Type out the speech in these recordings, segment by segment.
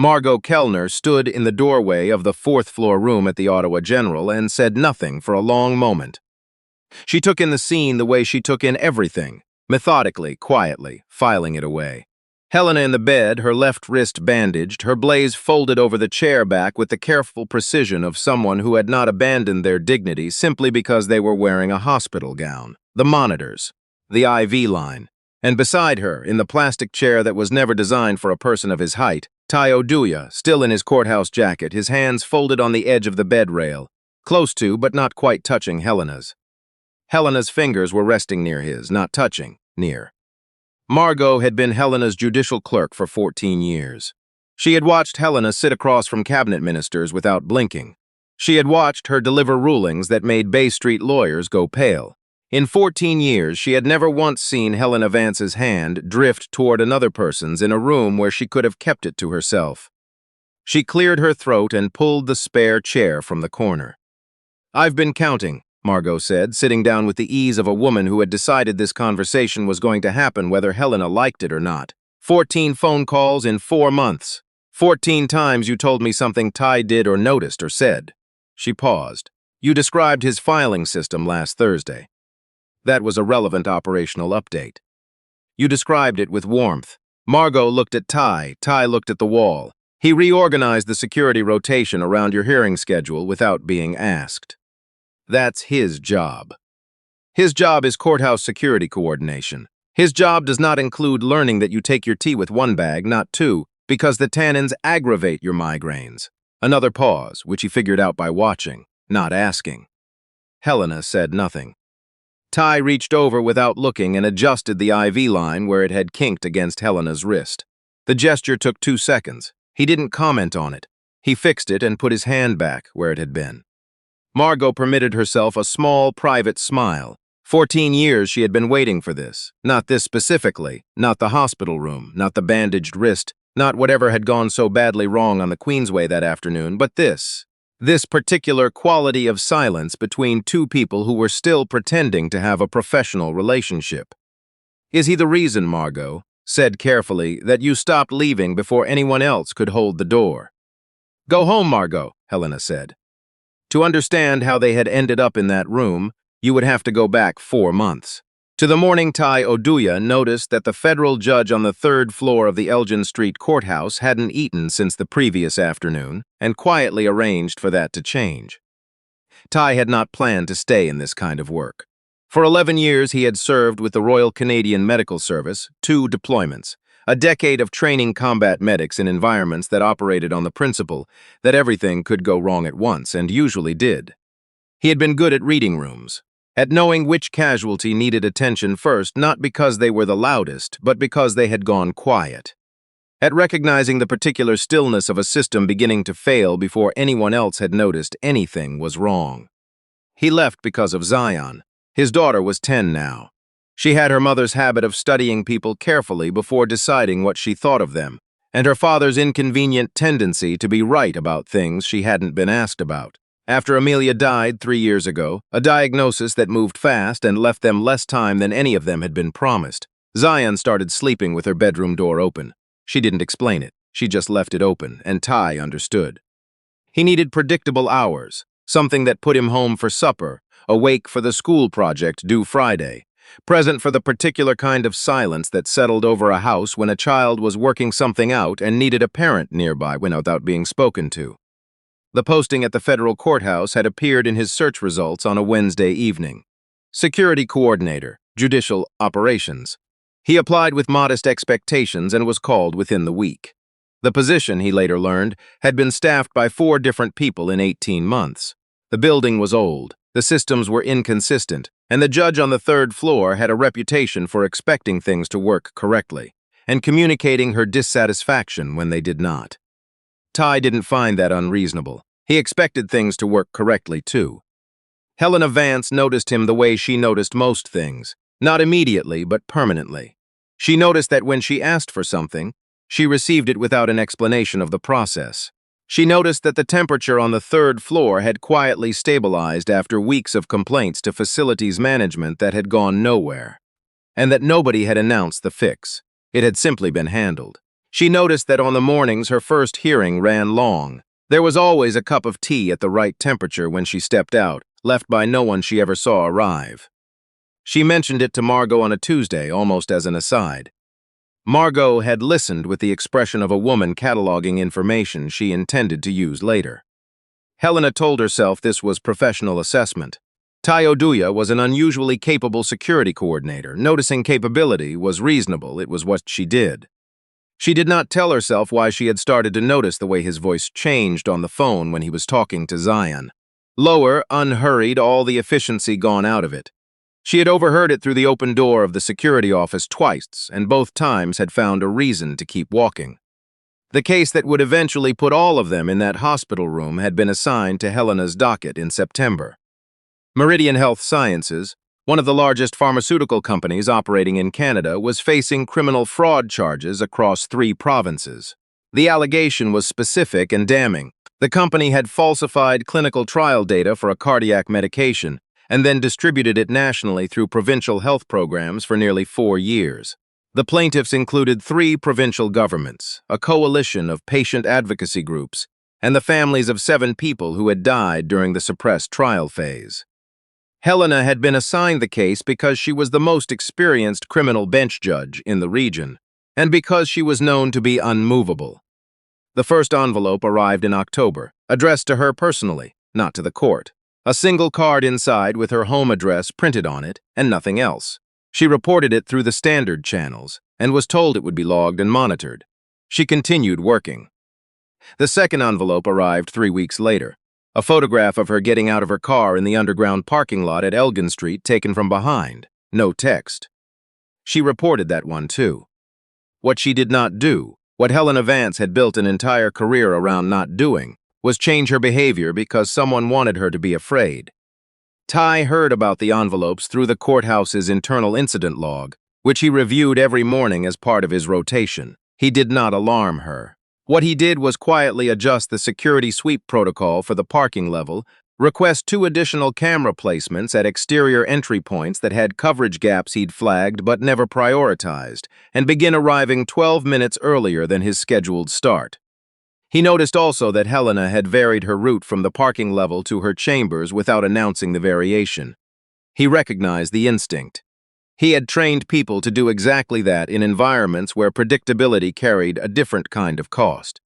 Margot Kellner stood in the doorway of the fourth-floor room at the Ottawa General and said nothing for a long moment. She took in the scene the way she took in everything, methodically, quietly, filing it away. Helena in the bed, her left wrist bandaged, her blaze folded over the chair back with the careful precision of someone who had not abandoned their dignity simply because they were wearing a hospital gown. The monitors, the IV line, and beside her, in the plastic chair that was never designed for a person of his height, Taye Oduya, still in his courthouse jacket, his hands folded on the edge of the bed rail, close to but not quite touching Helena's. Helena's fingers were resting near his, not touching, near. Margot had been Helena's judicial clerk for 14 years. She had watched Helena sit across from cabinet ministers without blinking. She had watched her deliver rulings that made Bay Street lawyers go pale. In 14 years, she had never once seen Helena Vance's hand drift toward another person's in a room where she could have kept it to herself. She cleared her throat and pulled the spare chair from the corner. "I've been counting," Margot said, sitting down with the ease of a woman who had decided this conversation was going to happen whether Helena liked it or not. 14 phone calls in 4 months. 14 times you told me something Ty did or noticed or said. She paused. You described his filing system last Thursday. That was a relevant operational update. You described it with warmth. Margot looked at Ty. Ty looked at the wall. He reorganized the security rotation around your hearing schedule without being asked. That's his job. His job is courthouse security coordination. His job does not include learning that you take your tea with one bag, not two, because the tannins aggravate your migraines. Another pause, which he figured out by watching, not asking. Helena said nothing. Ty reached over without looking and adjusted the IV line where it had kinked against Helena's wrist. The gesture took 2 seconds. He didn't comment on it. He fixed it and put his hand back where it had been. Margot permitted herself a small, private smile. 14 years she had been waiting for this. Not this specifically, not the hospital room, not the bandaged wrist, not whatever had gone so badly wrong on the Queensway that afternoon, but this. This particular quality of silence between two people who were still pretending to have a professional relationship. Is he the reason, Margot said carefully, that you stopped leaving before anyone else could hold the door? Go home, Margot, Helena said. To understand how they had ended up in that room, you would have to go back 4 months. To the morning Taye Oduya noticed that the federal judge on the 3rd floor of the Elgin Street courthouse hadn't eaten since the previous afternoon and quietly arranged for that to change. Taye had not planned to stay in this kind of work. For 11 years he had served with the Royal Canadian Medical Service, 2 deployments, a decade of training combat medics in environments that operated on the principle that everything could go wrong at once, and usually did. He had been good at reading rooms, at knowing which casualty needed attention first, not because they were the loudest, but because they had gone quiet. At recognizing the particular stillness of a system beginning to fail before anyone else had noticed anything was wrong. He left because of Zion. His daughter was 10 now. She had her mother's habit of studying people carefully before deciding what she thought of them, and her father's inconvenient tendency to be right about things she hadn't been asked about. After Amelia died 3 years ago, a diagnosis that moved fast and left them less time than any of them had been promised, Zion started sleeping with her bedroom door open. She didn't explain it. She just left it open, and Ty understood. He needed predictable hours, something that put him home for supper, awake for the school project due Friday, present for the particular kind of silence that settled over a house when a child was working something out and needed a parent nearby without being spoken to. The posting at the federal courthouse had appeared in his search results on a Wednesday evening. Security Coordinator, Judicial Operations. He applied with modest expectations and was called within the week. The position, he later learned, had been staffed by 4 different people in 18 months. The building was old, the systems were inconsistent, and the judge on the 3rd floor had a reputation for expecting things to work correctly and communicating her dissatisfaction when they did not. Ty didn't find that unreasonable. He expected things to work correctly, too. Helena Vance noticed him the way she noticed most things, not immediately but permanently. She noticed that when she asked for something, she received it without an explanation of the process. She noticed that the temperature on the 3rd floor had quietly stabilized after weeks of complaints to facilities management that had gone nowhere, and that nobody had announced the fix. It had simply been handled. She noticed that on the mornings her first hearing ran long. There was always a cup of tea at the right temperature when she stepped out, left by no one she ever saw arrive. She mentioned it to Margot on a Tuesday, almost as an aside. Margot had listened with the expression of a woman cataloging information she intended to use later. Helena told herself this was professional assessment. Taye Oduya was an unusually capable security coordinator. Noticing capability was reasonable. It was what she did. She did not tell herself why she had started to notice the way his voice changed on the phone when he was talking to Zion. Lower, unhurried, all the efficiency gone out of it. She had overheard it through the open door of the security office twice, and both times had found a reason to keep walking. The case that would eventually put all of them in that hospital room had been assigned to Helena's docket in September. Meridian Health Sciences, one of the largest pharmaceutical companies operating in Canada, was facing criminal fraud charges across 3 provinces. The allegation was specific and damning. The company had falsified clinical trial data for a cardiac medication and then distributed it nationally through provincial health programs for nearly 4 years. The plaintiffs included 3 provincial governments, a coalition of patient advocacy groups, and the families of 7 people who had died during the suppressed trial phase. Helena had been assigned the case because she was the most experienced criminal bench judge in the region, and because she was known to be unmovable. The first envelope arrived in October, addressed to her personally, not to the court. A single card inside with her home address printed on it, and nothing else. She reported it through the standard channels, and was told it would be logged and monitored. She continued working. The second envelope arrived 3 weeks later. A photograph of her getting out of her car in the underground parking lot at Elgin Street taken from behind. No text. She reported that one too. What she did not do, what Helena Vance had built an entire career around not doing, was change her behavior because someone wanted her to be afraid. Taye heard about the envelopes through the courthouse's internal incident log, which he reviewed every morning as part of his rotation. He did not alarm her. What he did was quietly adjust the security sweep protocol for the parking level, request 2 additional camera placements at exterior entry points that had coverage gaps he'd flagged but never prioritized, and begin arriving 12 minutes earlier than his scheduled start. He noticed also that Helena had varied her route from the parking level to her chambers without announcing the variation. He recognized the instinct. He had trained people to do exactly that in environments where predictability carried a different kind of cost.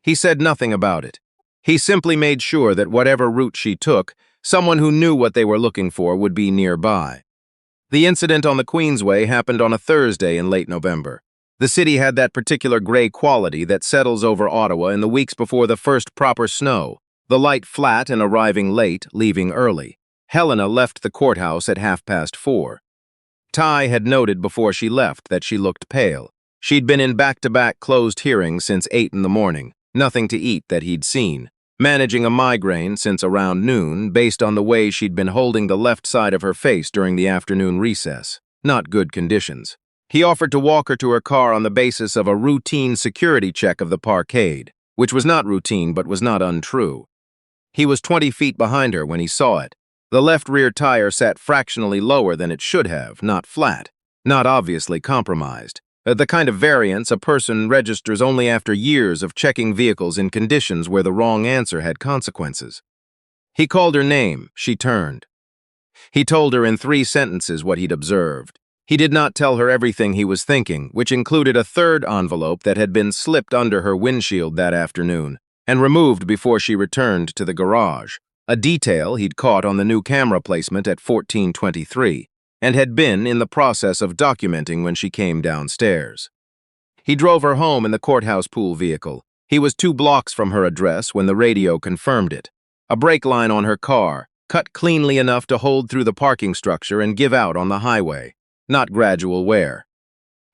He said nothing about it. He simply made sure that whatever route she took, someone who knew what they were looking for would be nearby. The incident on the Queensway happened on a Thursday in late November. The city had that particular gray quality that settles over Ottawa in the weeks before the first proper snow, the light flat and arriving late, leaving early. Helena left the courthouse at 4:30. Taye had noted before she left that she looked pale. She'd been in back-to-back closed hearings since 8 in the morning, nothing to eat that he'd seen, managing a migraine since around noon based on the way she'd been holding the left side of her face during the afternoon recess. Not good conditions. He offered to walk her to her car on the basis of a routine security check of the parkade, which was not routine but was not untrue. He was 20 feet behind her when he saw it. The left rear tire sat fractionally lower than it should have, not flat, not obviously compromised. The kind of variance a person registers only after years of checking vehicles in conditions where the wrong answer had consequences. He called her name. She turned. He told her in 3 sentences what he'd observed. He did not tell her everything he was thinking, which included a 3rd envelope that had been slipped under her windshield that afternoon and removed before she returned to the garage. A detail he'd caught on the new camera placement at 14:23, and had been in the process of documenting when she came downstairs. He drove her home in the courthouse pool vehicle. He was 2 blocks from her address when the radio confirmed it. A brake line on her car, cut cleanly enough to hold through the parking structure and give out on the highway. Not gradual wear.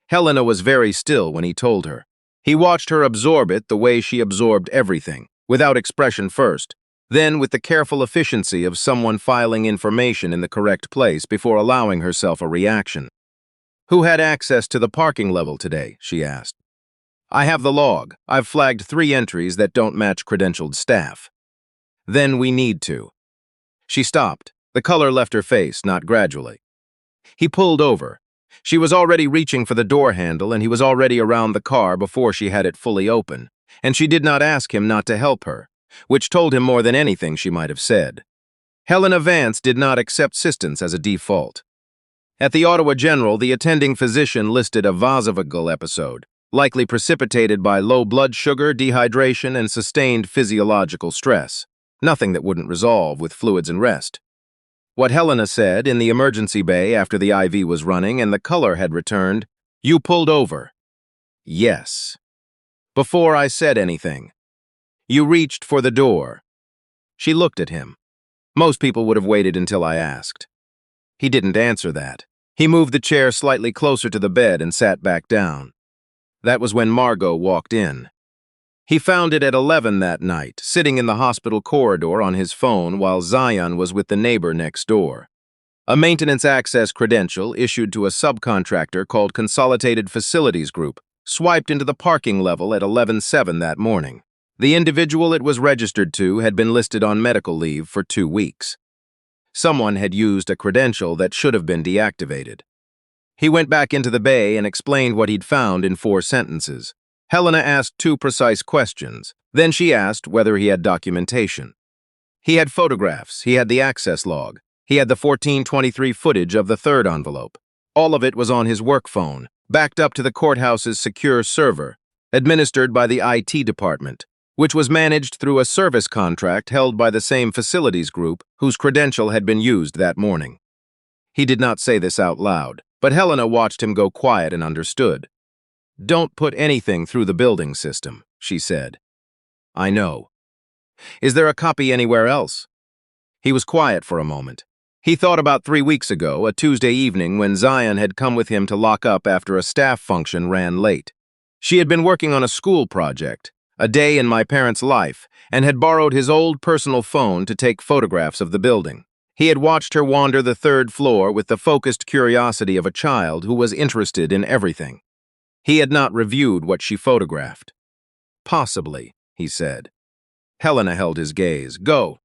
Helena was very still when he told her. He watched her absorb it the way she absorbed everything, without expression first, then with the careful efficiency of someone filing information in the correct place before allowing herself a reaction. "Who had access to the parking level today?" she asked. "I have the log. I've flagged 3 entries that don't match credentialed staff." "Then we need to." She stopped. The color left her face, not gradually. He pulled over. She was already reaching for the door handle, and he was already around the car before she had it fully open, and she did not ask him not to help her, which told him more than anything she might have said. Helena Vance did not accept assistance as a default. At the Ottawa General, the attending physician listed a vasovagal episode, likely precipitated by low blood sugar, dehydration, and sustained physiological stress. Nothing that wouldn't resolve with fluids and rest. What Helena said in the emergency bay after the IV was running and the color had returned, "You pulled over." "Yes." "Before I said anything." "You reached for the door." She looked at him. Most people would have waited until I asked. He didn't answer that. He moved the chair slightly closer to the bed and sat back down. That was when Margot walked in. He found it at 11 that night, sitting in the hospital corridor on his phone while Zion was with the neighbor next door. A maintenance access credential issued to a subcontractor called Consolidated Facilities Group swiped into the parking level at 11:07 that morning. The individual it was registered to had been listed on medical leave for 2 weeks. Someone had used a credential that should have been deactivated. He went back into the bay and explained what he'd found in 4 sentences. Helena asked 2 precise questions. Then she asked whether he had documentation. He had photographs, he had the access log, he had the 1423 footage of the 3rd envelope. All of it was on his work phone, backed up to the courthouse's secure server, administered by the IT department, which was managed through a service contract held by the same facilities group whose credential had been used that morning. He did not say this out loud, but Helena watched him go quiet and understood. "Don't put anything through the building system," she said. "I know." "Is there a copy anywhere else?" He was quiet for a moment. He thought about 3 weeks ago, a Tuesday evening when Zion had come with him to lock up after a staff function ran late. She had been working on a school project, a day in my parents' life, and had borrowed his old personal phone to take photographs of the building. He had watched her wander the 3rd floor with the focused curiosity of a child who was interested in everything. He had not reviewed what she photographed. "Possibly," he said. Helena held his gaze. "Go."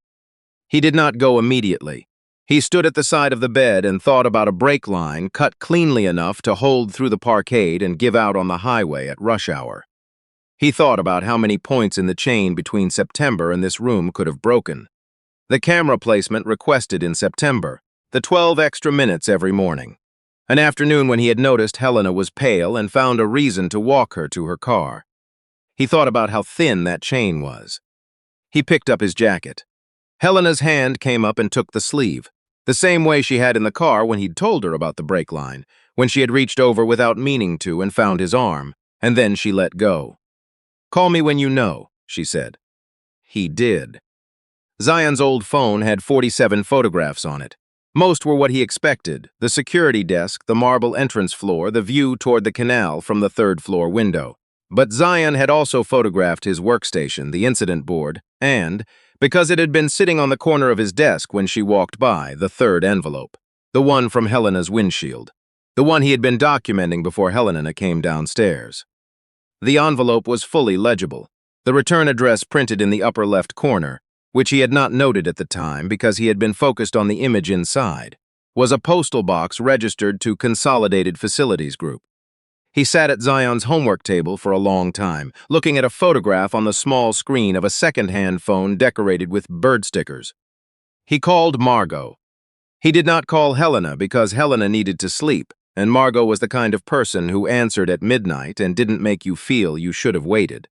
He did not go immediately. He stood at the side of the bed and thought about a brake line cut cleanly enough to hold through the parkade and give out on the highway at rush hour. He thought about how many points in the chain between September and this room could have broken. The camera placement requested in September, the 12 extra minutes every morning. An afternoon when he had noticed Helena was pale and found a reason to walk her to her car. He thought about how thin that chain was. He picked up his jacket. Helena's hand came up and took the sleeve, the same way she had in the car when he'd told her about the brake line, when she had reached over without meaning to and found his arm, and then she let go. "Call me when you know," she said. He did. Zion's old phone had 47 photographs on it. Most were what he expected: the security desk, the marble entrance floor, the view toward the canal from the 3rd floor window. But Zion had also photographed his workstation, the incident board, and, because it had been sitting on the corner of his desk when she walked by, the 3rd envelope, the one from Helena's windshield, the one he had been documenting before Helena came downstairs. The envelope was fully legible, the return address printed in the upper left corner, which he had not noted at the time because he had been focused on the image inside, was a postal box registered to Consolidated Facilities Group. He sat at Zion's homework table for a long time, looking at a photograph on the small screen of a second-hand phone decorated with bird stickers. He called Margot. He did not call Helena because Helena needed to sleep, and Margot was the kind of person who answered at midnight and didn't make you feel you should have waited.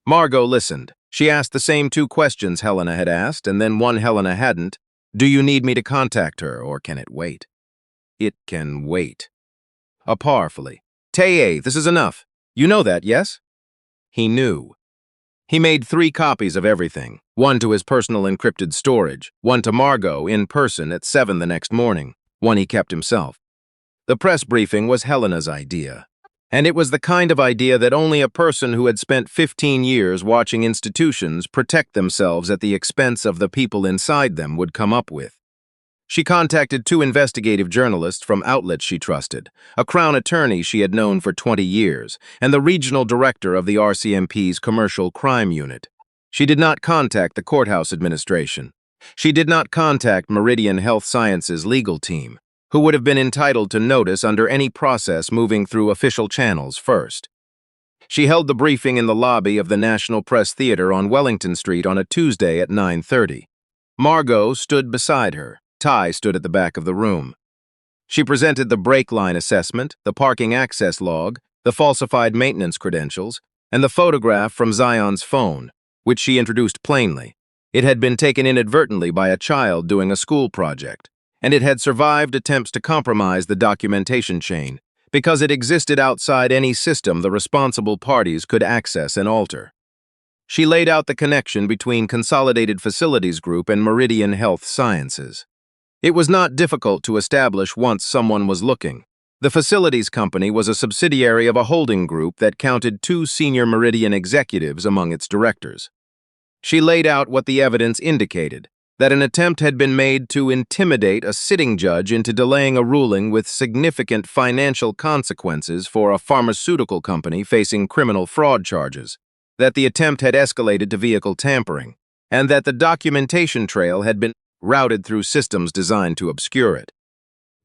Margot listened. She asked the same 2 questions Helena had asked, and then one Helena hadn't. "Do you need me to contact her, or can it wait?" "It can wait." Powerfully. "Taye, this is enough. You know that, yes?" He knew. He made 3 copies of everything, one to his personal encrypted storage, one to Margot in person at 7 the next morning, one he kept himself. The press briefing was Helena's idea. And it was the kind of idea that only a person who had spent 15 years watching institutions protect themselves at the expense of the people inside them would come up with. She contacted 2 investigative journalists from outlets she trusted, a Crown attorney she had known for 20 years, and the regional director of the RCMP's Commercial Crime Unit. She did not contact the courthouse administration. She did not contact Meridian Health Sciences' legal team. who would have been entitled to notice under any process moving through official channels first. She held the briefing in the lobby of the National Press Theater on Wellington Street on a Tuesday at 9:30. Margot stood beside her. Taye stood at the back of the room. She presented the brake line assessment, the parking access log, the falsified maintenance credentials, and the photograph from Zion's phone, which she introduced plainly. It had been taken inadvertently by a child doing a school project, and it had survived attempts to compromise the documentation chain because it existed outside any system the responsible parties could access and alter. She laid out the connection between Consolidated Facilities Group and Meridian Health Sciences. It was not difficult to establish once someone was looking. The facilities company was a subsidiary of a holding group that counted 2 senior Meridian executives among its directors. She laid out what the evidence indicated, that an attempt had been made to intimidate a sitting judge into delaying a ruling with significant financial consequences for a pharmaceutical company facing criminal fraud charges, that the attempt had escalated to vehicle tampering, and that the documentation trail had been routed through systems designed to obscure it.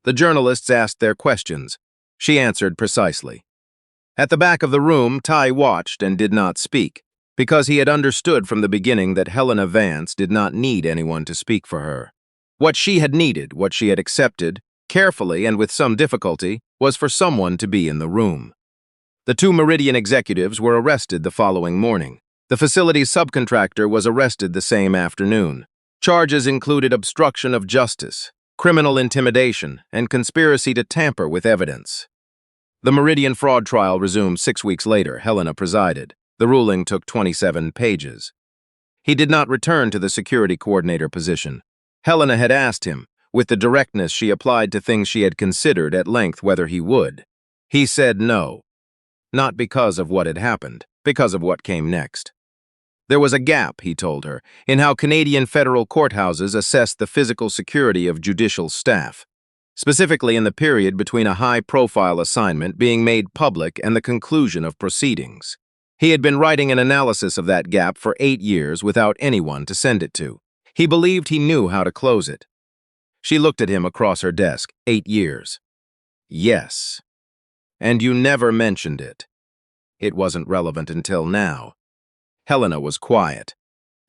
The journalists asked their questions. She answered precisely. At the back of the room, Taye watched and did not speak, because he had understood from the beginning that Helena Vance did not need anyone to speak for her. What she had needed, what she had accepted, carefully and with some difficulty, was for someone to be in the room. The 2 Meridian executives were arrested the following morning. The facility's subcontractor was arrested the same afternoon. Charges included obstruction of justice, criminal intimidation, and conspiracy to tamper with evidence. The Meridian fraud trial resumed 6 weeks later. Helena presided. The ruling took 27 pages. He did not return to the security coordinator position. Helena had asked him, with the directness she applied to things she had considered at length, whether he would. He said no. Not because of what had happened, because of what came next. There was a gap, he told her, in how Canadian federal courthouses assessed the physical security of judicial staff, specifically in the period between a high-profile assignment being made public and the conclusion of proceedings. He had been writing an analysis of that gap for 8 years without anyone to send it to. He believed he knew how to close it. She looked at him across her desk. 8 years. Yes. And you never mentioned it. It wasn't relevant until now. Helena was quiet.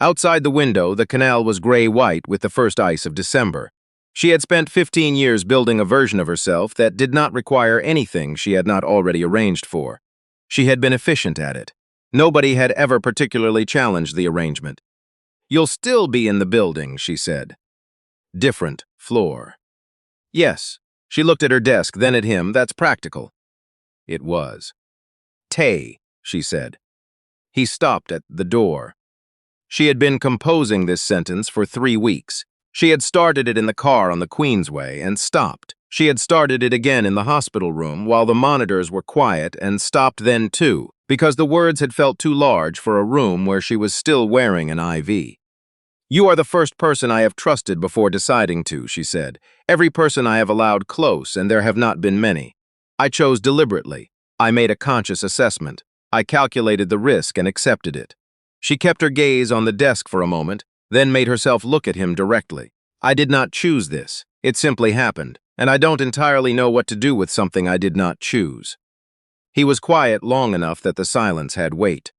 Outside the window, the canal was gray-white with the first ice of December. She had spent 15 years building a version of herself that did not require anything she had not already arranged for. She had been efficient at it. Nobody had ever particularly challenged the arrangement. "You'll still be in the building," she said. Different floor. Yes. She looked at her desk, then at him. That's practical. It was. Taye, she said. He stopped at the door. She had been composing this sentence for 3 weeks. She had started it in the car on the Queensway and stopped. She had started it again in the hospital room while the monitors were quiet and stopped then too, because the words had felt too large for a room where she was still wearing an IV. "You are the first person I have trusted before deciding to," she said. "Every person I have allowed close, and there have not been many. I chose deliberately. I made a conscious assessment. I calculated the risk and accepted it." She kept her gaze on the desk for a moment, then made herself look at him directly. "I did not choose this. It simply happened, and I don't entirely know what to do with something I did not choose." He was quiet long enough that the silence had weight.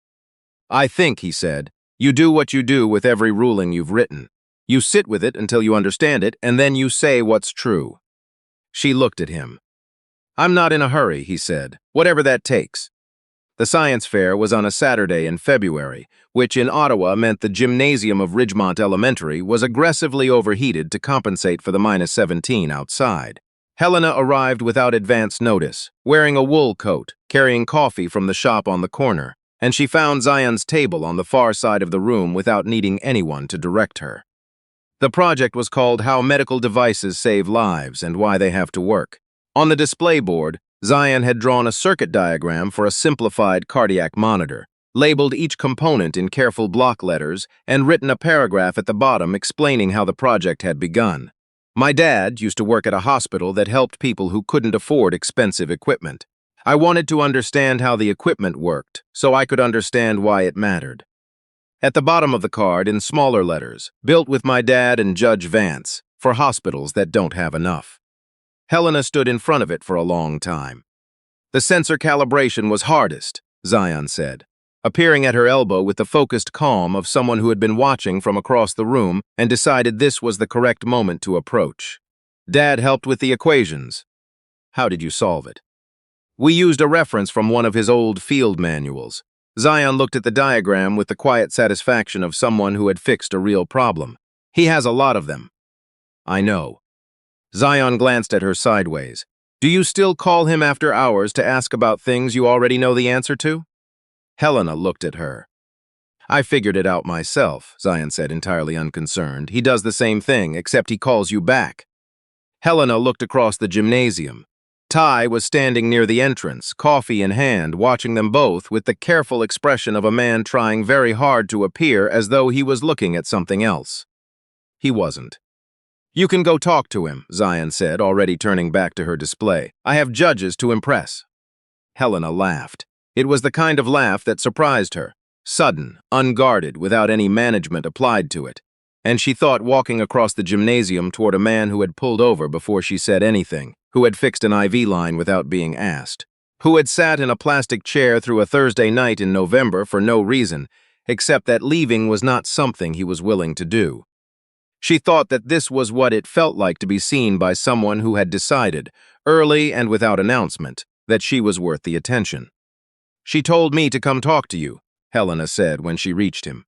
"I think," he said, "you do what you do with every ruling you've written. You sit with it until you understand it, and then you say what's true." She looked at him. "I'm not in a hurry," he said, "whatever that takes." The science fair was on a Saturday in February, which in Ottawa meant the gymnasium of Ridgemont Elementary was aggressively overheated to compensate for the -17 outside. Helena arrived without advance notice, wearing a wool coat, carrying coffee from the shop on the corner, and she found Zion's table on the far side of the room without needing anyone to direct her. The project was called How Medical Devices Save Lives and Why They Have to Work. On the display board, Zion had drawn a circuit diagram for a simplified cardiac monitor, labeled each component in careful block letters, and written a paragraph at the bottom explaining how the project had begun. "My dad used to work at a hospital that helped people who couldn't afford expensive equipment. I wanted to understand how the equipment worked, so I could understand why it mattered." At the bottom of the card, in smaller letters, "Built with my dad and Judge Vance, for hospitals that don't have enough." Helena stood in front of it for a long time. The sensor calibration was hardest, Zion said, appearing at her elbow with the focused calm of someone who had been watching from across the room and decided this was the correct moment to approach. Dad helped with the equations. How did you solve it? We used a reference from one of his old field manuals. Zion looked at the diagram with the quiet satisfaction of someone who had fixed a real problem. He has a lot of them. I know. Zion glanced at her sideways. Do you still call him after hours to ask about things you already know the answer to? Helena looked at her. I figured it out myself, Zion said, entirely unconcerned. He does the same thing, except he calls you back. Helena looked across the gymnasium. Taye was standing near the entrance, coffee in hand, watching them both with the careful expression of a man trying very hard to appear as though he was looking at something else. He wasn't. You can go talk to him, Zion said, already turning back to her display. I have judges to impress. Helena laughed. It was the kind of laugh that surprised her, sudden, unguarded, without any management applied to it. And she thought walking across the gymnasium toward a man who had pulled over before she said anything, who had fixed an IV line without being asked, who had sat in a plastic chair through a Thursday night in November for no reason, except that leaving was not something he was willing to do. She thought that this was what it felt like to be seen by someone who had decided, early and without announcement, that she was worth the attention. She told me to come talk to you, Helena said when she reached him.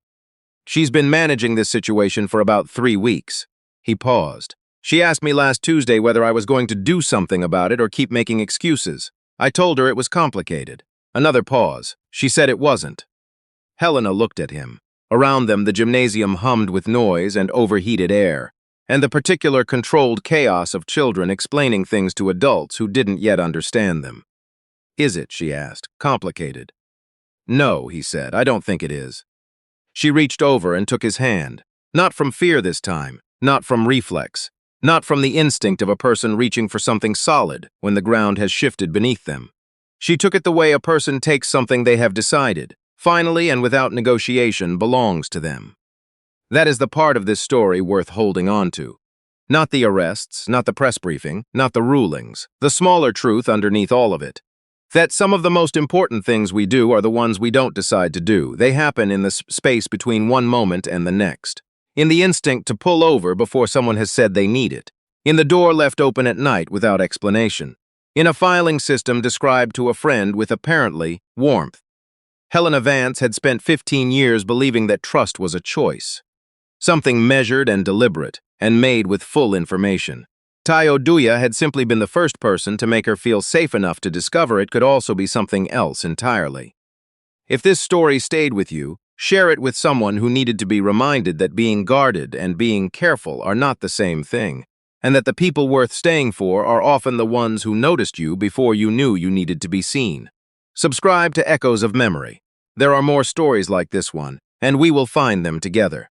She's been managing this situation for about 3 weeks. He paused. She asked me last Tuesday whether I was going to do something about it or keep making excuses. I told her it was complicated. Another pause. She said it wasn't. Helena looked at him. Around them, the gymnasium hummed with noise and overheated air, and the particular controlled chaos of children explaining things to adults who didn't yet understand them. Is it, she asked, complicated? No, he said, I don't think it is. She reached over and took his hand, not from fear this time, not from reflex, not from the instinct of a person reaching for something solid when the ground has shifted beneath them. She took it the way a person takes something they have decided, finally and without negotiation, belongs to them. That is the part of this story worth holding on to. Not the arrests, not the press briefing, not the rulings, the smaller truth underneath all of it. That some of the most important things we do are the ones we don't decide to do. They happen in the space between one moment and the next. In the instinct to pull over before someone has said they need it. In the door left open at night without explanation. In a filing system described to a friend with apparently warmth. Helena Vance had spent 15 years believing that trust was a choice. Something measured and deliberate, and made with full information. Taye Oduya had simply been the first person to make her feel safe enough to discover it could also be something else entirely. If this story stayed with you, share it with someone who needed to be reminded that being guarded and being careful are not the same thing, and that the people worth staying for are often the ones who noticed you before you knew you needed to be seen. Subscribe to Echoes of Memory. There are more stories like this one, and we will find them together.